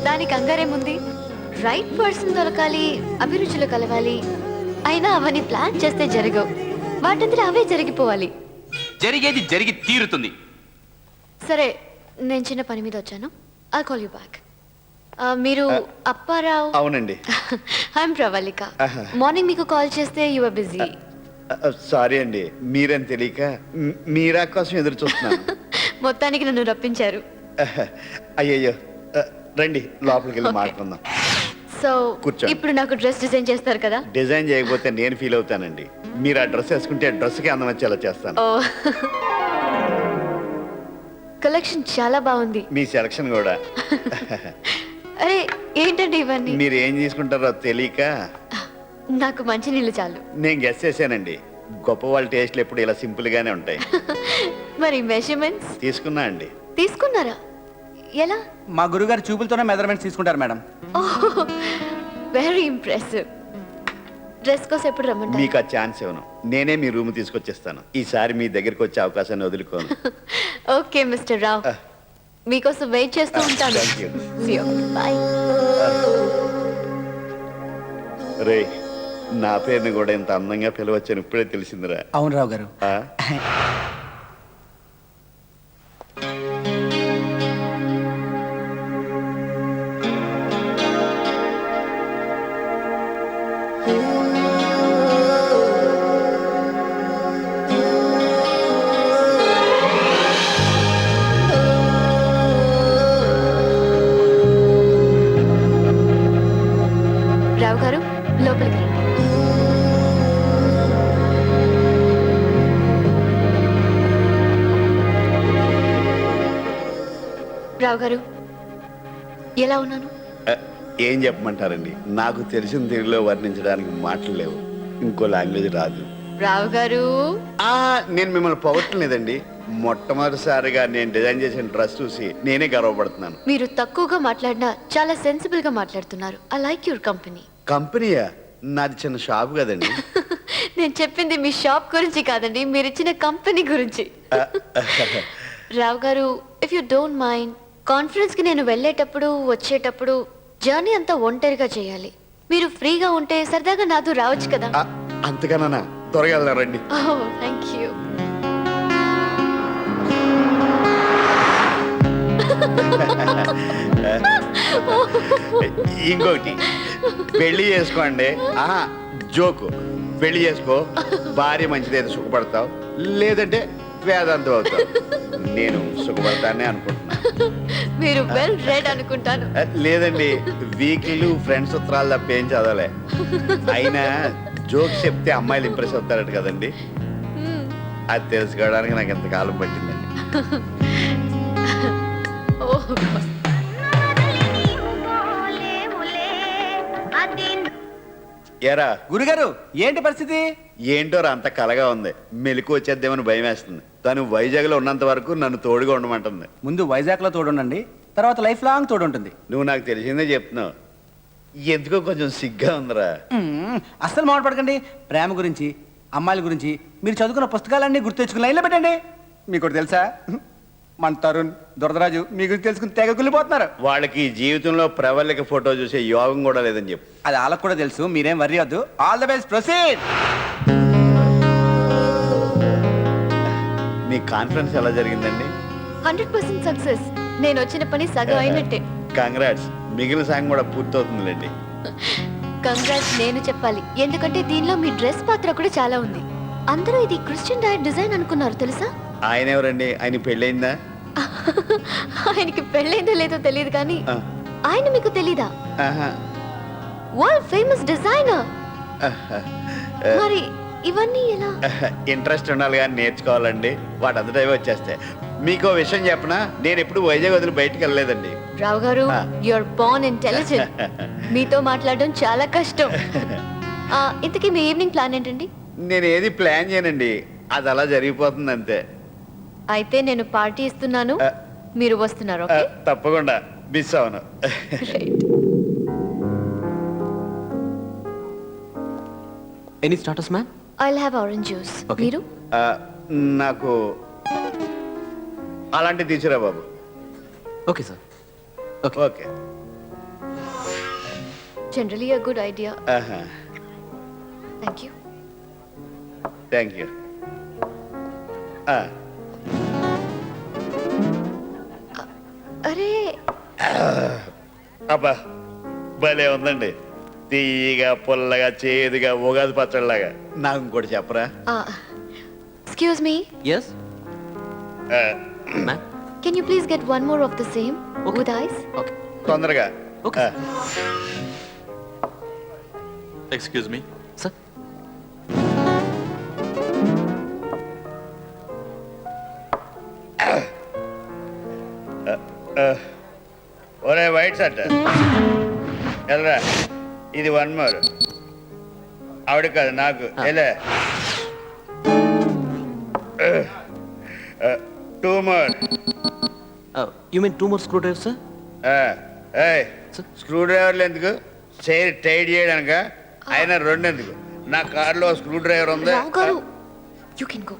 దానికి కంగారేముంది? Right person దొరకాలి, అభిరుచులు కలవాలి. అయినా అవన్నీ ప్లాన్ చేస్తే జరగవు, వాటంతా అవే జరిగిపోవాలి. జరిగేది జరిగి తీరుతుంది. సరే, నేను చిన్న పని మీద వచ్చాను. I call you back. మీరు అప్పారావు? అవునండి. ఐఎమ్ ప్రవళిక. మార్నింగ్ మీకు కాల్ చేస్తే యు ఆర్ బిజీ. సారీ అండి, మీరని తెలియక మీరా కోసం ఎదురు చూస్తున్నాను. మొత్తానికి నన్ను రప్పించారు. అయ్యయ్యో, రండి లోపలికి వెళ్ళి మాట్లాడుకుందాం. సో కూర్చోండి. ఇప్పుడు నాకు డ్రెస్ డిజైన్ చేస్తారు కదా? డిజైన్ చేయకపోతే నేను ఫీల్ అవుతానండి. మీరు ఆ డ్రెస్ వేసుకుంటే ఆ డ్రెస్కి అందం వచ్చేలా చేస్తాను. ఓ, కలెక్షన్ చాలా బాగుంది. మీ సెలక్షన్ కూడా. అరే ఏంటండి ఇవన్నీ? మీరు ఏం తీసుకుంటారో తెలియక నాకు మంచి నీళ్ళు చాలు. నేను గెస్ చేశానండి, గొప్ప వాళ్ళ టేస్ట్లు ఎప్పుడు ఇలా సింపుల్ గానే ఉంటాయి. మరి మెజర్మెంట్స్ తీసుకున్నా అండి. తీసుకున్నారా? ఎలా? మా గురుగారు చూపులతోనే మెజర్మెంట్స్ తీసుకుంటారు మేడం. Very impressive. డ్రెస్ కోసం ఎప్పుడు రమ్మంటారు? మీకు ఆ ఛాన్స్ ఇవ్వను, నేనే మీ రూమ్ తీసుకొచ్చేస్తాను. ఈసారి మీ దగ్గరికి వచ్చే అవకాశాన్ని వదులుకోను. ఓకే మిస్టర్ రావ్, మీకోసం వెయిట్ చేస్తూ ఉంటాను. Thank you. See you. Bye. రే, నా పేరుని కూడా ఇంత అందంగా పిలవచ్చని ఇప్పుడే తెలిసిందిరా. అవును రావు గారు. ఆ? రావు గారు, లోపలికి రండి. రావు గారు, ఎలా ఉన్నాను? ఏం చెప్పమంటారండి, నాకు తెలిసిన తీరులో వర్ణించడానికి మాటలు లేవు. ఇంకో లాంగ్వేజ్ రాదు. రావు గారు, నేను మిమ్మల్ని పొగట్టలేదండి. మొట్టమొదటిసారిగా నేను డిజైన్ చేసిన డ్రెస్ చూసి నేనే గర్వపడుతున్నాను. మీరు తక్కువగా మాట్లాడినా చాలా సెన్సిబుల్ గా మాట్లాడుతున్నారు. I like your company. కంపెనీయా? నాది చిన్న షాప్ కదండి. నేను చెప్పింది మీ షాప్ గురించి కాదండి, మీరు ఇచ్చిన కంపెనీ గురించి. రావు గారు, if you don't mind, conference కి నేను వెళ్ళేటప్పుడు వచ్చేటప్పుడు జర్నీ అంతా ఒంటరిగా చేయాలి. మీరు ఫ్రీగా ఉంటే సరదాగా నాతో రావచ్చు కదా? అంతకన్నా త్వరగా వెళ్దాం రండి. ఓహ్, థ్యాంక్ యూ. ఇంకొకటి, పెళ్లి చేసుకోండి. జోకు, పెళ్లి చేసుకో, భార్య మంచిదైతే సుఖపడతావు, లేదంటే వేదాంతం అవుతావు. నేను సుఖపడతానే అనుకుంటున్నా. మీరు వెల్ రెడ్ అనుకుంటాను. లేదండి, వీక్లీలు ఫ్రెండ్స్ ఉత్తరాలు తప్ప ఏం చదవలే. అయినా జోక్ చెప్తే అమ్మాయిలు ఇంప్రెస్ అవుతారట కదండి, అది తెలుసుకోవడానికి నాకు ఎంతకాలం పట్టిందండి. ఎరా గురుగారు, ఏంటి పరిస్థితి? ఏంటో అంత కలగా ఉంది. మెలకు వచ్చేద్దేమని భయం వేస్తుంది. తను వైజాగ్ లో ఉన్నంత వరకు నన్ను తోడుగా ఉండమంటుంది. ముందు వైజాగ్ లో తోడుండండి, తర్వాత లైఫ్ లాంగ్ తోడుంటుంది. నువ్వు నాకు తెలిసిందే చెప్తున్నావు. ఎందుకో కొంచెం సిగ్గా ఉందిరా. అస్సలు మాట్లాడకండి. ప్రేమ గురించి, అమ్మాయిల గురించి మీరు చదువుకున్న పుస్తకాలన్నీ గుర్తు తెచ్చుకుని లైన్లో పెట్టండి. మీకు ఒకటి తెలుసా, మన తరుణ్, దురదరాజు మీ గురించి తెలుసుకుని తెగ కుళ్ళిపోతున్నారు. వాళ్ళకి జీవితంలో ప్రవళిక ఫోటో చూసే యోగం కూడా లేదని చెప్పు. అది వాళ్ళకు కూడా తెలుసు, మీరేం వర్రీ వద్దు. All the best, proceed. Me conference ఎలా జరిగిందండి? 100% సక్సెస్. నేను వచ్చిన పని సగం అయినట్టే. కంగ్రాట్స్. మిగిలిన సాంగ్ కూడా పూర్తవుతుందిలేండి. కంగ్రాట్స్ నేను చెప్పాలి, ఎందుకంటే దీనిలో మీ డ్రెస్ పాత్ర కూడా చాలా ఉంది. అందరూ ఇది క్రిస్టియన్ డైట్ డిజైన్ అనుకున్నారు తెలుసా? ఆయన ఎవరండి? ఆయన పెళ్ళయిందా? ఆయనకి పెళ్ళైందో లేదో తెలియదు కానీ ఆయన మీకు తెలీదా? World famous designer. మరి ఇవన్నీ ఎలా? ఇంట్రెస్ట్ ఉండాలి కానీ నేర్చుకోవాలండి, వాటంతటా వచ్చేస్తాయి. మీకు విషయం చెప్పనా, నేను ఎప్పుడు వైజాగ్ వదిలి బయటకు వెళ్ళలేదండి. రావు గారు, యూఆర్ బోర్న్ ఇంటెలిజెంట్. మీతో మాట్లాడడం చాలా కష్టం. ఇంతకీ మీ ఈవినింగ్ ప్లాన్ ఏంటండి? నేను ఏది ప్లాన్ చేయనండి, అది అలా జరిగిపోతుంది అంతే. అయితే నేను పార్టీ ఇస్తున్నాను, మీరు వస్తున్నారు? ఓకే, తప్పకుండా మిస్ అవును. Any starters ma'am? I'll have orange juice. మీరు? నాకు అలాంటివి తీసిరా బాబు. Okay sir. Okay. Generally a good idea. Thank you. Thank you. అరే అబ్బా భలే ఉందండి, తీయగా పుల్లగా చేదుగా ఉగాది పచ్చడిలాగా. నాకు ఇంకోటి చెప్పరా? Excuse me, Yes? Ma'am? Can you please get one more of the same with ice? Okay. తొందరగా. Okay. Excuse me. Sir? ఒరే వైట్ షర్ట్ ఎల్రా, ఇది వన్ మోర్. ఆవిడ కాదు నాకు. ఎలా two more. You mean 2 more screwdrivers, sir? స్క్రూ డ్రైవర్లు ఎందుకు? చైర్ టైట్ చేయడానిక? అయినా రెండు ఎందుకు? నా కార్లో స్క్రూ డ్రైవర్ ఉంది. రావు గారు, యూ కెన్ గో.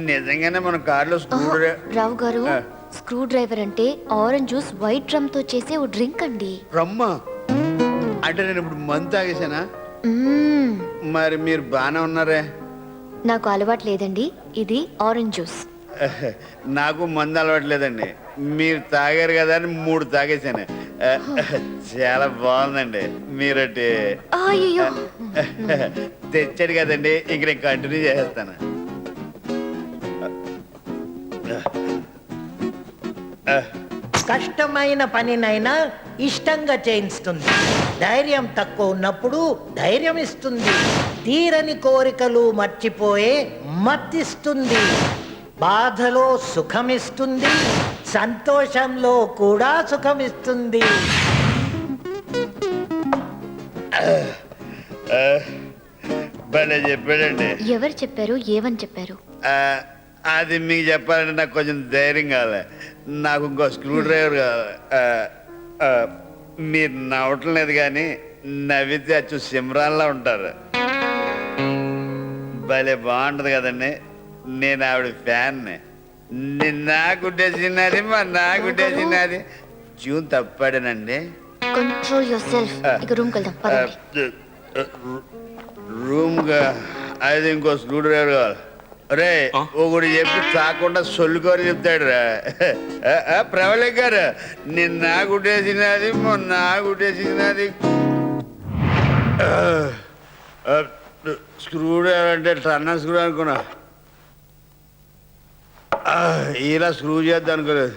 నిజంగానే మన కార్లో screw driver. Rao garu, screwdriver అంటే ఆరెంజ్ జ్యూస్ వైట్ డ్రమ్ తో చేసే ఓ డ్రింక్ అండి. రమ్మా అంటే నేను ఇప్పుడు మందు తాగేసానా? మ్మ్. మరి మీరు బాగానే ఉన్నారే. నాకు అలవాటు లేదండి, ఇది ఆరెంజ్ జ్యూస్. నాకు మందు అలవాట్లేదండి. మీరు తాగారు కదా అని 3 తాగేసాను. చాలా బాగుందండి. మీరటి అయ్యో, తెచ్చాడు కదండి, ఇంక నేను కంటిన్యూ చేసేస్తాను. కష్టమైన పనినైనా ఇష్టంగా చేయిస్తుంది. ధైర్యం తక్కువ ఉన్నప్పుడు ధైర్యం ఇస్తుంది. తీరని కోరికలు మర్చిపోయే మత్తిస్తుంది. బాధలో సుఖమిస్తుంది, సంతోషంలో కూడా సుఖమిస్తుంది. భలే చెప్పాడండి. ఎవరు చెప్పారు, ఏమని చెప్పారు? అది మీకు చెప్పాలంటే నాకు కొంచెం ధైర్యం కావాలి. నాకు ఇంకో స్క్రూ డ్రైవర్ కావాలి. మీరు నవ్వటం లేదు కానీ నవ్వితే అచ్చు సిమ్రాన్లా ఉంటారు. భలే బాగుంటుంది కదండి. నేను ఆవిడ ఫ్యాన్ని. నా గుడ్డేసినది మా నా గుడ్డేసినది. చూన్ తప్పాడనండి. Control yourself. ఇక రూమ్ వెళ్దాం, పదండి. రూమ్గా అది ఇంకో స్క్రూ డ్రైవర్ కావాలి. రే ఒకటి చెప్పి తాకుండా సొల్లుకొని చెప్తాడు రా. ప్రవళిక్ గారు, నిన్న గుట్టేసినది మొన్న గుట్టేసినది. స్క్రూ డ్రైవర్ అంటే టన్నా స్క్రూ అనుకున్నా. ఇలా స్క్రూ చేద్దాం అనుకోలేదు.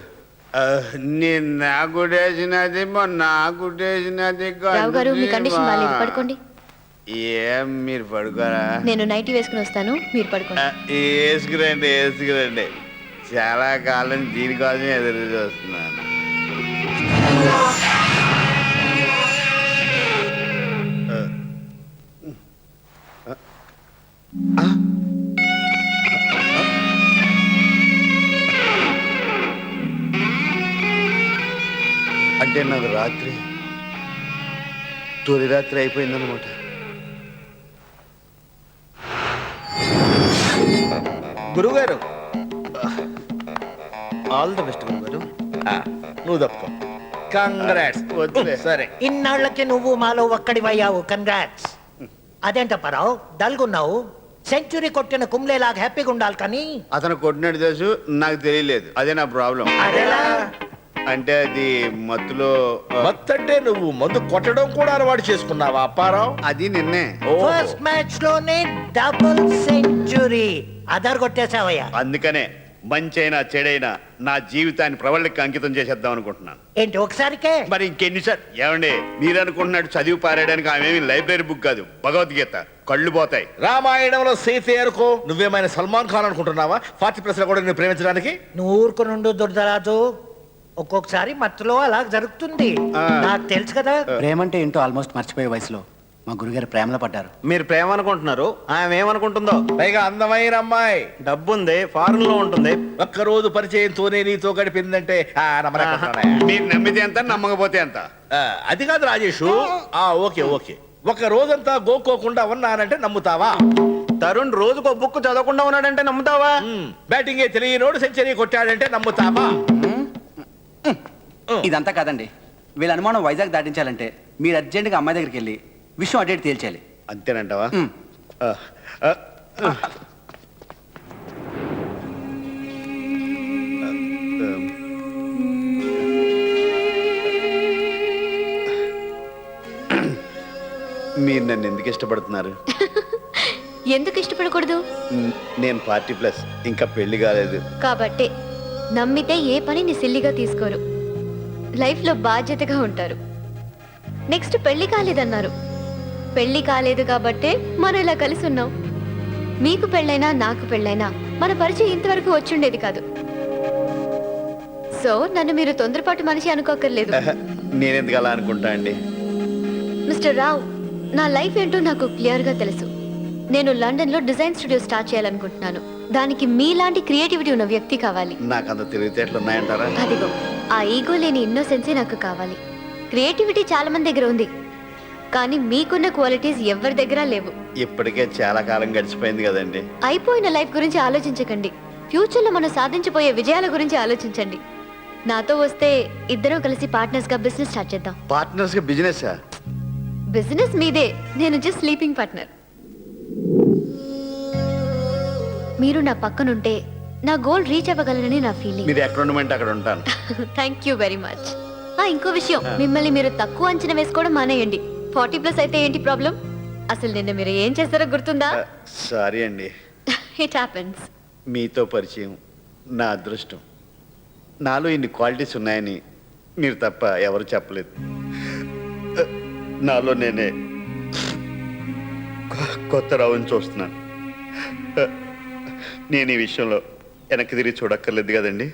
నిన్న గుట్టేసినది మొన్న గుట్టేసినది. రావు గారు, మీ కండిషన్ బాగాలేదు, పడుకోండి. ఏం మీరు పడుకోరా? నేను నైటీ వేసుకుని వస్తాను, మీరు పడుకోండి. వేసుకురండి వేసుకురండి. చాలా కాలం దీనికోసం ఎదురు చూస్తున్నాను. అంటే నాకు రాత్రి తొలి రాత్రి అయిపోయిందనమాట. గురుగారు, ఆల్ ది బెస్ట్ గురుగారు. నువ్వు తప్పుకో. కంగ్రాట్స్. వద్దులే. సరే, ఇన్నాళ్ళకి నువ్వు మాలో ఒక్కడివయ్యావు. కంగ్రాట్స్. అదేంట పరావు, డల్గున్నావు? సెంచురీ కొట్టిన కుంబ్లేలాగా హ్యాపీగా ఉండాలి కానీ. అతను కొట్టినట్టు తెలుసు, నాకు తెలియలేదు. అదే నా ప్రాబ్లం. అదేలా? అంటే అది మత్తులో మత్తంటే నువ్వు మందు కొట్టడం కూడా అలవాటు చేసుకున్నావా అప్పారావు? అది నిన్నే. ఫస్ట్ మ్యాచ్ లోనే డబుల్ సెంచురీ అదర్ కొట్టేశావయ్యా. అందుకనే మంచైనా చెడైనా నా జీవితాన్ని ప్రవళికి అంకితం చేసేద్దాం అనుకుంటున్నాను. ఏంటి ఒకసారికే? మరి ఇంకెన్నిసార్లు? ఏమండి, మీరు అనుకుంటున్నట్టు చదివి పారేయడానికి ఆమెమి లైబ్రరీ బుక్ కాదు, భగవద్గీత. కళ్ళు పోతాయి. రామాయణంలో సీతే అనుకో. నువ్వేమైనా సల్మాన్ ఖాన్ అనుకుంటున్నావా 40+ కూడా నిన్ను ప్రేమించడానికి? నువ్వు ఊరుకునుండు దుర్దరాజు. ఒక్కొక్కసారి మత్తులో అలా జరుగుతుంది, నాకు తెలుసు కదా. ప్రేమంటే ఏంటో ఆల్మోస్ట్ మర్చిపోయే వయసులో మా గురుగారు ప్రేమలో పడ్డారు. మీరు ప్రేమ అనుకుంటున్నారు, ఆమె ఏమనుకుంటుందో. పైగా అందమైన అమ్మాయి, డబ్బుంది, ఫారెన్ లో ఉంటుంది. ఒక్కరోజు పరిచయంతోనే నీతో గడిపిందంటే నమ్మలేకపోతున్నానే. మీరు నమ్మితే ఎంత, నమ్మకపోతే ఎంత? అది కాదు రాజేషు. ఓకే ఓకే, ఒక రోజంతా గోక్కోకుండా ఉన్నానంటే నమ్ముతావా? తరుణ్ రోజుకో బుక్ చదవకుండా ఉన్నాడంటే నమ్ముతావా? బ్యాటింగే తెలియనోడు సెంచరీ కొట్టాడంటే నమ్ముతావా? ఇదంతా కాదండి, వీళ్ళ అనుమానం వైజాగ్ దాటించాలంటే మీరు అర్జెంటుగా అమ్మాయి దగ్గరికి వెళ్ళి విషయం అటు తేల్చాలి. అంతేనంటావా? మ్. ఆ, ఆ, ఆ. మీరు నన్ను ఎందుకు ఇష్టపడుతున్నారు? ఎందుకు ఇష్టపడకూడదు? నేను 40+ ఇంకా పెళ్లి కాలేదు. కాబట్టే నమ్మితే ఏ పనిని సిల్లిగా తీసుకోరు, లైఫ్లో బాధ్యతగా ఉంటారు. నెక్స్ట్ పెళ్లి కాలేదన్నారు. పెళ్లి కాలేదు కాబట్టే మనం ఇలా కలిసి ఉన్నాం. మీకు పెళ్ళైనా నాకు పెళ్ళైనా మన పరిచయం ఇంతవరకు వచ్చుండేది కాదు. సో నన్ను మీరు తొందరపాటు మనిషి అనుకోకర్లేదు. నేనెందుకు అలా అనుకుంటా అండి? మిస్టర్ రావ్, నా లైఫ్ ఏంటో నాకు క్లియర్గా తెలుసు. నేను లండన్లో డిజైన్ స్టూడియో స్టార్ట్ చేయాలనుకుంటున్నాను. దానికి మీలాంటి క్రియేటివిటీ ఉన్న వ్యక్తి కావాలి. నాకు అంత తెలివితేటలు ఉన్నాయంటారా? అదిగో ఆ ఈగో లేని ఇన్నోసెన్సే నాకు కావాలి. క్రియేటివిటీ చాలా మంది దగ్గర ఉంది, కానీ మీకున్న క్వాలిటీస్ ఎవరి దగ్గర లేవు. ఇప్పటికే చాలా కాలం గడిచిపోయింది కదండి. అయిపోయిన లైఫ్ గురించి ఆలోచించకండి. ఫ్యూచర్లో మనం సాధించబోయే విజయాల గురించి ఆలోచించండి. నాతో వస్తే ఇద్దరం కలిసి పార్ట్నర్స్గా బిజినెస్ స్టార్ట్ చేద్దాం. పార్ట్నర్స్గా బిజినెస్? బిజినెస్ మీదే, నేను జస్ట్ స్లీపింగ్ పార్ట్నర్. మీరు నా పక్కనుంటే నా గోల్ రీచ్ అవ్వగలనని నా ఫీలింగ్. మీరు ఎక్కడ ఉండమంటే అక్కడ ఉంటాను. Thank you very much. ఇంకో విషయం, మిమ్మల్ని మీరు తక్కువ అంచనా వేసుకోవడం మానేయండి. 40+ అయితే ఏంటి ప్రాబ్లం? అసలు నిన్న మీరు ఏం చేశారో గుర్తుందా? సారీ అండి. It happens. మీతో పరిచయం నా అదృష్టం. నాలో ఇన్ని క్వాలిటీస్ ఉన్నాయని మీరు తప్ప ఎవరు చెప్పలేదు. నాలో నేనే కొత్త రావుని చూస్తున్నాను. నేను ఈ విషయంలో వెనక్కి తిరిగి చూడక్కర్లేదు కదండి.